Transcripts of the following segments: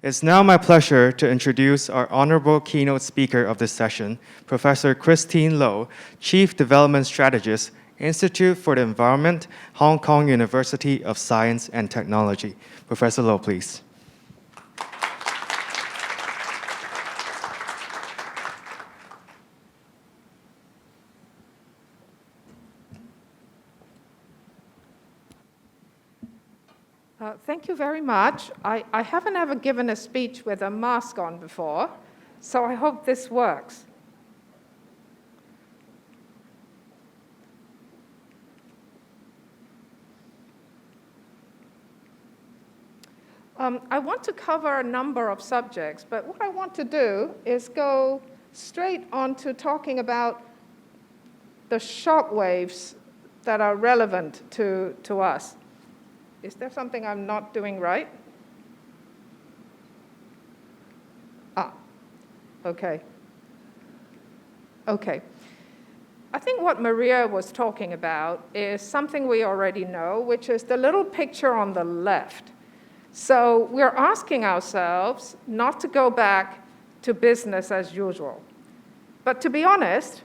It's now my pleasure to introduce our honorable keynote speaker of this session, Professor Christine Low, Chief Development Strategist, Institute for the Environment, Hong Kong University of Science and Technology. Professor Low, please. Thank you very much. I haven't ever given a speech with a mask on before, so I hope this works. I want to cover a number of subjects, but what I want to do is go straight on to talking about the shock waves that are relevant to us. Is there something I'm not doing right? Okay. Okay. I think what Maria was talking about is something we already know, which is the little picture on the left. So we're asking ourselves not to go back to business as usual. But to be honest,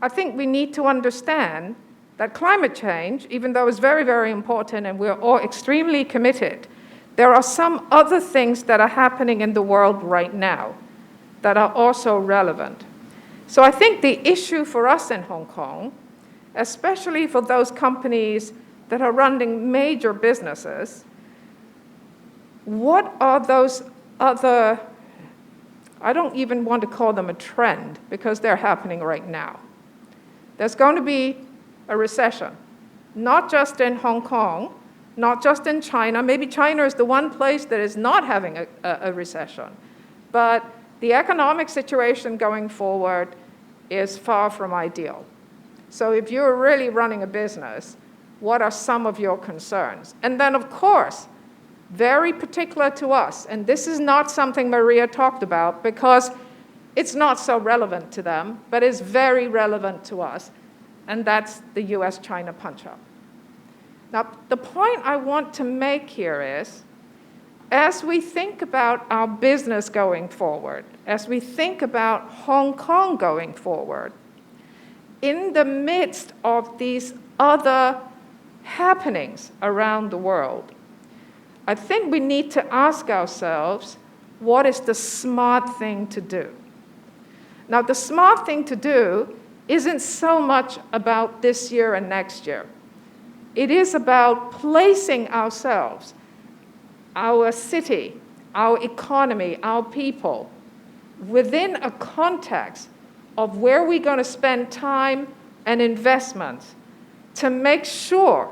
I think we need to understand that climate change, even though it's very, very important and we're all extremely committed, there are some other things that are happening in the world right now that are also relevant. So I think the issue for us in Hong Kong, especially for those companies that are running major businesses, what are those other, I don't even want to call them a trend because they're happening right now. There's going to be a recession, not just in Hong Kong, not just in China. Maybe China is the one place that is not having a recession. But the economic situation going forward is far from ideal. So if you're really running a business, what are some of your concerns? And then, of course, very particular to us, and this is not something Maria talked about because it's not so relevant to them, but it's very relevant to us, and that's the US-China punch-up. Now, the point I want to make here is, as we think about our business going forward, as we think about Hong Kong going forward, in the midst of these other happenings around the world, I think we need to ask ourselves, what is the smart thing to do? Now, the smart thing to do isn't so much about this year and next year. It is about placing ourselves, our city, our economy, our people, within a context of where we're going to spend time and investments to make sure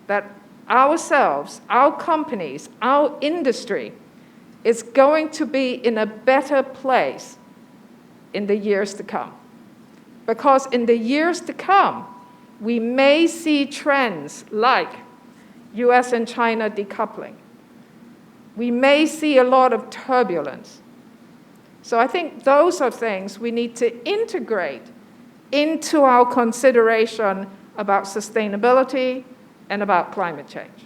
that ourselves, our companies, our industry is going to be in a better place in the years to come. Because in the years to come, we may see trends like US and China decoupling. We may see a lot of turbulence. So I think those are things we need to integrate into our consideration about sustainability and about climate change.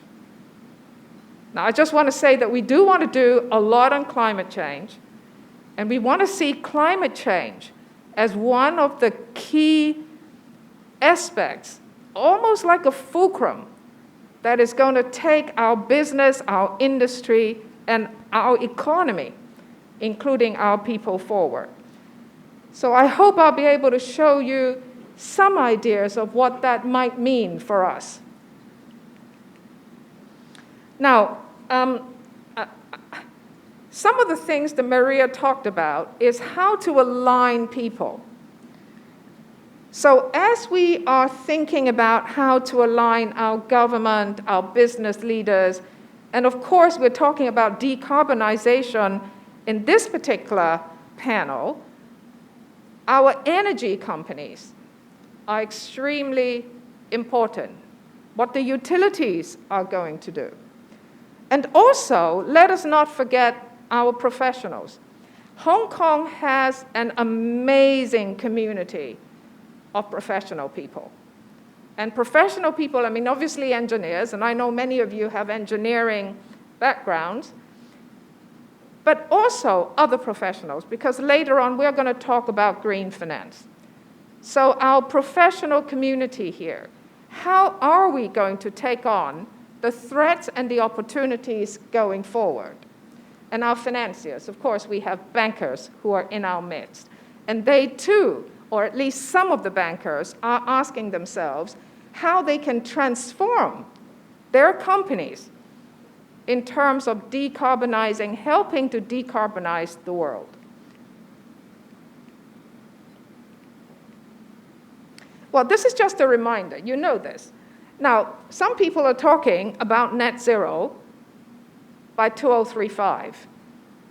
Now, I just want to say that we do want to do a lot on climate change, and we want to see climate change as one of the key aspects, almost like a fulcrum, that is going to take our business, our industry, and our economy, including our people, forward. So I hope I'll be able to show you some ideas of what that might mean for us. Now, some of the things that Maria talked about is how to align people. So as we are thinking about how to align our government, our business leaders, and of course we're talking about decarbonization in this particular panel, our energy companies are extremely important, what the utilities are going to do. And also, let us not forget our professionals. Hong Kong has an amazing community of professional people. And professional people, I mean, obviously engineers, and I know many of you have engineering backgrounds, but also other professionals, because later on we're going to talk about green finance. So our professional community here, how are we going to take on the threats and the opportunities going forward? And our financiers, of course, we have bankers who are in our midst. And they too, or at least some of the bankers, are asking themselves how they can transform their companies in terms of decarbonizing, helping to decarbonize the world. Well, this is just a reminder. You know this. Now, some people are talking about net zero by 2035.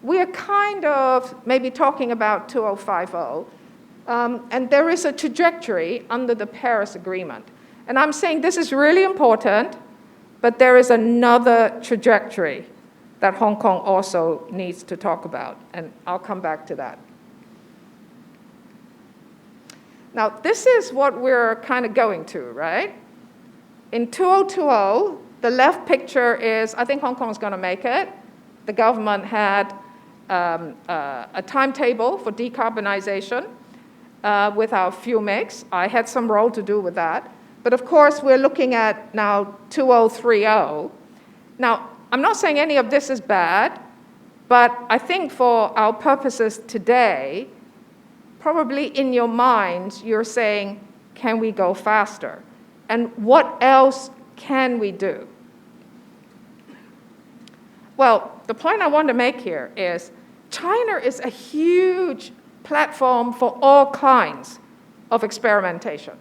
We are kind of maybe talking about 2050, and there is a trajectory under the Paris Agreement. And I'm saying this is really important, but there is another trajectory that Hong Kong also needs to talk about, and I'll come back to that. Now, this is what we're kind of going to, right? In 2020, the left picture is, I think Hong Kong is going to make it. The government had a timetable for decarbonization with our fuel mix. I had some role to do with that. But of course, we're looking at now 2030. Now, I'm not saying any of this is bad, but I think for our purposes today, probably in your minds, you're saying, can we go faster? And what else can we do? Well, the point I want to make here is China is a huge platform for all kinds of experimentation.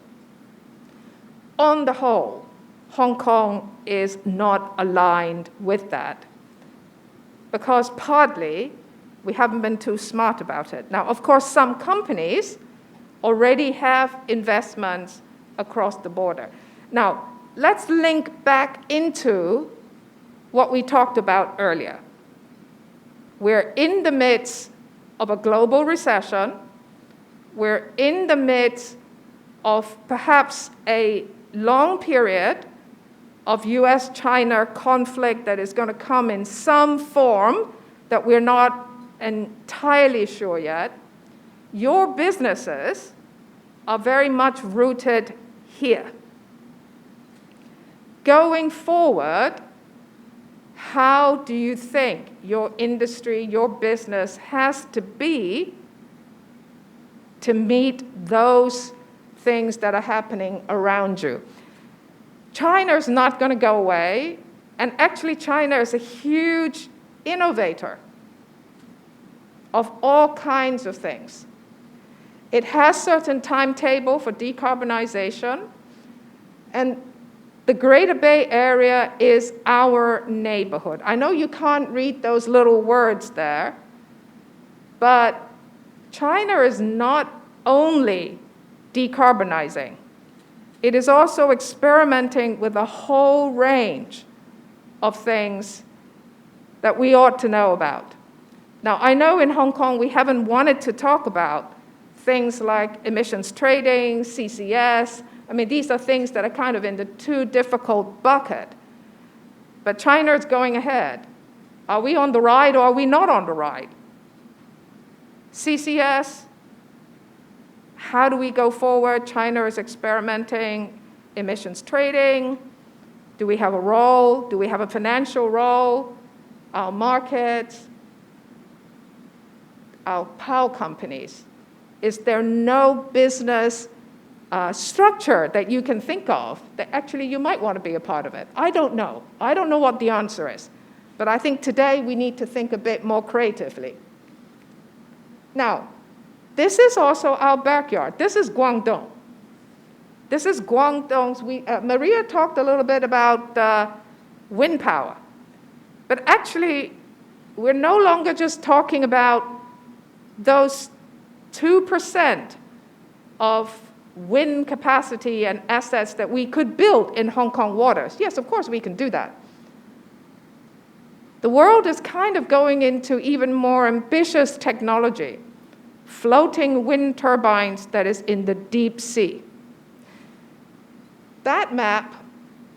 On the whole, Hong Kong is not aligned with that because partly we haven't been too smart about it. Now, of course, some companies already have investments across the border. Now, let's link back into what we talked about earlier. We're in the midst of a global recession. We're in the midst of perhaps a long period of US-China conflict that is going to come in some form that we're not entirely sure yet. Your businesses are very much rooted here. Going forward, how do you think your industry, your business has to be to meet those things that are happening around you? China is not going to go away, and actually China is a huge innovator of all kinds of things. It has certain timetable for decarbonization, and the Greater Bay Area is our neighborhood. I know you can't read those little words there, but China is not only decarbonizing. It is also experimenting with a whole range of things that we ought to know about. Now, I know in Hong Kong we haven't wanted to talk about things like emissions trading, CCS. I mean, these are things that are kind of in the too difficult bucket. But China is going ahead. Are we on the ride or are we not on the ride? CCS, how do we go forward? China is experimenting. Emissions trading, do we have a role? Do we have a financial role? Our markets, our power companies. Is there no business structure that you can think of that actually you might want to be a part of it? I don't know. I don't know what the answer is. But I think today we need to think a bit more creatively. Now, this is also our backyard. This is Guangdong. This is Guangdong's. Maria talked a little bit about wind power. But actually, we're no longer just talking about those 2% of wind capacity and assets that we could build in Hong Kong waters. Yes, of course we can do that. The world is kind of going into even more ambitious technology, floating wind turbines that is in the deep sea. That map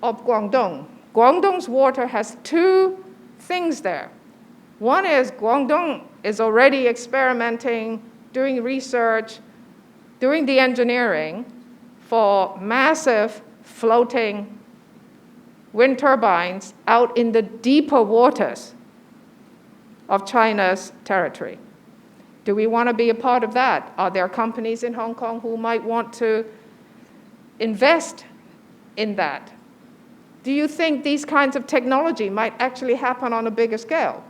of Guangdong, Guangdong's water has two things there. One is Guangdong is already experimenting, doing research, doing the engineering for massive floating wind turbines out in the deeper waters of China's territory. Do we want to be a part of that? Are there companies in Hong Kong who might want to invest in that? Do you think these kinds of technology might actually happen on a bigger scale?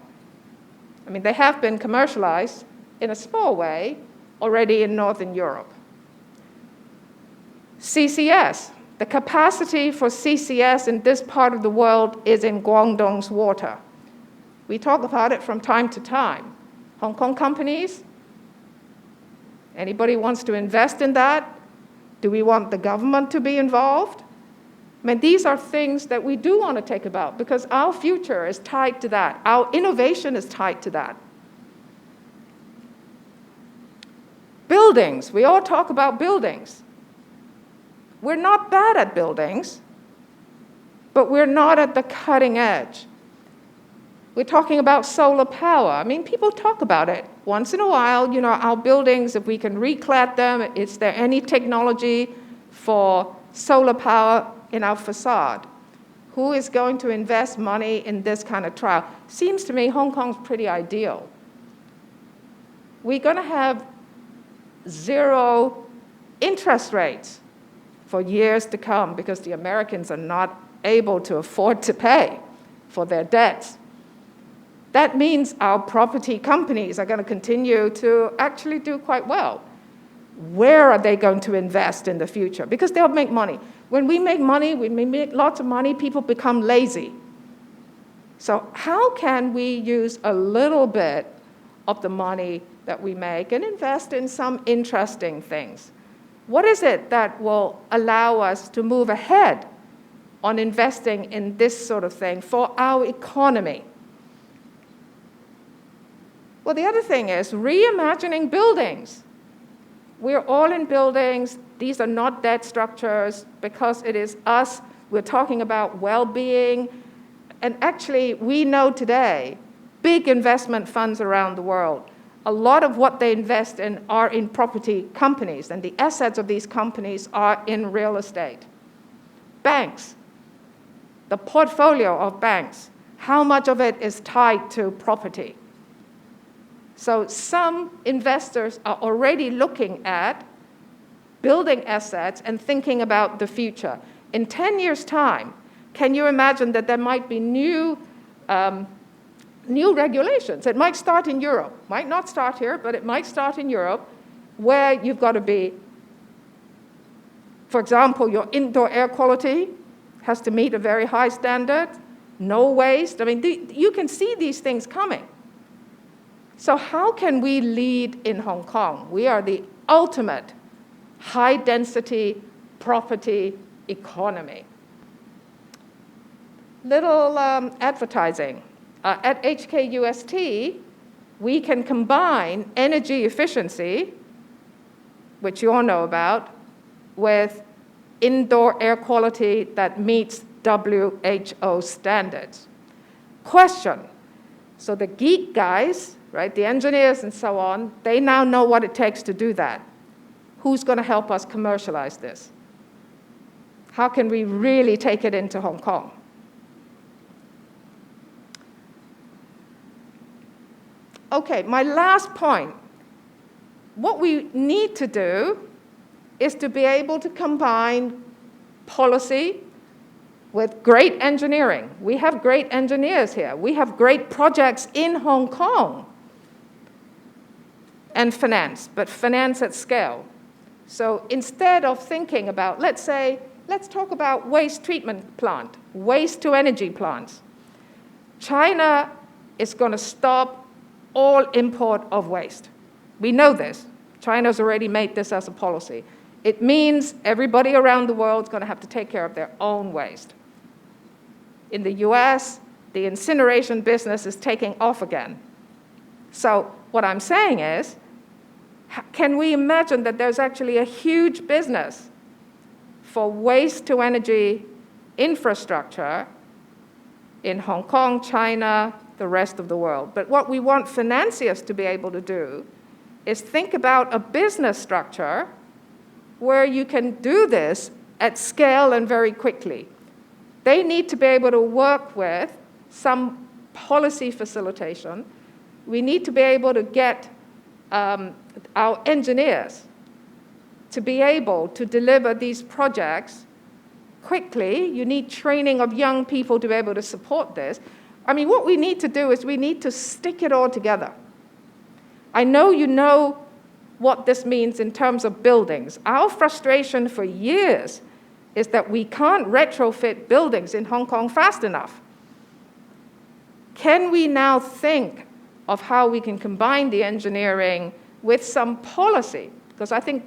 I mean, they have been commercialized in a small way already in Northern Europe. CCS. The capacity for CCS in this part of the world is in Guangdong's water. We talk about it from time to time. Hong Kong companies, anybody wants to invest in that? Do we want the government to be involved? I mean, these are things that we do want to take about because our future is tied to that. Our innovation is tied to that. Buildings. We all talk about buildings. We're not bad at buildings, but we're not at the cutting edge. We're talking about solar power. I mean, people talk about it. Once in a while, our buildings, if we can reclad them, is there any technology for solar power in our facade? Who is going to invest money in this kind of trial? Seems to me Hong Kong's pretty ideal. We're going to have zero interest rates for years to come because the Americans are not able to afford to pay for their debts. That means our property companies are going to continue to actually do quite well. Where are they going to invest in the future? Because they'll make money. When we make money, when we make lots of money, people become lazy. So how can we use a little bit of the money that we make and invest in some interesting things? What is it that will allow us to move ahead on investing in this sort of thing for our economy? Well, the other thing is reimagining buildings. We're all in buildings. These are not dead structures because it is us. We're talking about well-being. And actually, we know today, big investment funds around the world, a lot of what they invest in are in property companies, and the assets of these companies are in real estate. Banks, the portfolio of banks, how much of it is tied to property? So some investors are already looking at building assets and thinking about the future. In 10 years' time, can you imagine that there might be new regulations? It might start in Europe, might not start here, but it might start in Europe, where you've got to be, for example, your indoor air quality has to meet a very high standard, no waste. I mean, you can see these things coming. So how can we lead in Hong Kong? We are the ultimate high-density property economy. Little advertising. At HKUST, we can combine energy efficiency, which you all know about, with indoor air quality that meets WHO standards. Question. So the geek guys, right, the engineers and so on, they now know what it takes to do that. Who's going to help us commercialize this? How can we really take it into Hong Kong? Okay, my last point. What we need to do is to be able to combine policy with great engineering. We have great engineers here. We have great projects in Hong Kong. And finance, but finance at scale. So instead of thinking about, let's talk about waste treatment plant, waste to energy plants. China is going to stop all import of waste. We know this. China's already made this as a policy. It means everybody around the world is going to have to take care of their own waste. In the US, the incineration business is taking off again. So what I'm saying is, can we imagine that there's actually a huge business for waste to energy infrastructure in Hong Kong, China, the rest of the world. But what we want financiers to be able to do is think about a business structure where you can do this at scale and very quickly. They need to be able to work with some policy facilitation. We need to be able to get our engineers to be able to deliver these projects quickly. You need training of young people to be able to support this. I mean, what we need to do is we need to stick it all together. I know you know what this means in terms of buildings. Our frustration for years is that we can't retrofit buildings in Hong Kong fast enough. Can we now think of how we can combine the engineering with some policy? Because I think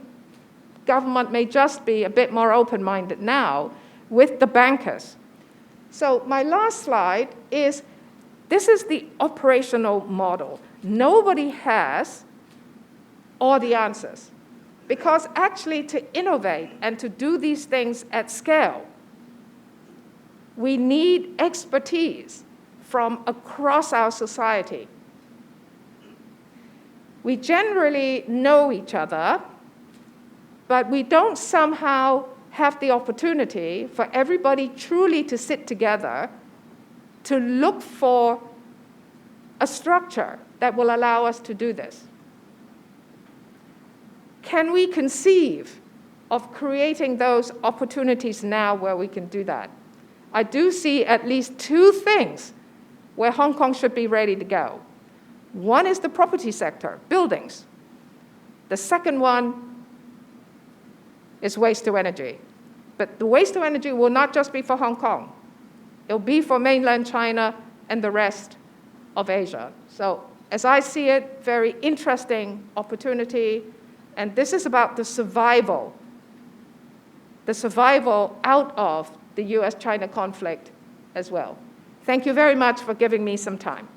government may just be a bit more open-minded now with the bankers. So my last slide is, this is the operational model. Nobody has all the answers, because actually to innovate and to do these things at scale, we need expertise from across our society. We generally know each other, but we don't somehow have the opportunity for everybody truly to sit together to look for a structure that will allow us to do this. Can we conceive of creating those opportunities now where we can do that? I do see at least two things where Hong Kong should be ready to go. One is the property sector, buildings. The second one is waste to energy. But the waste to energy will not just be for Hong Kong. It'll be for mainland China and the rest of Asia. So as I see it, very interesting opportunity. And this is about the survival out of the US-China conflict as well. Thank you very much for giving me some time.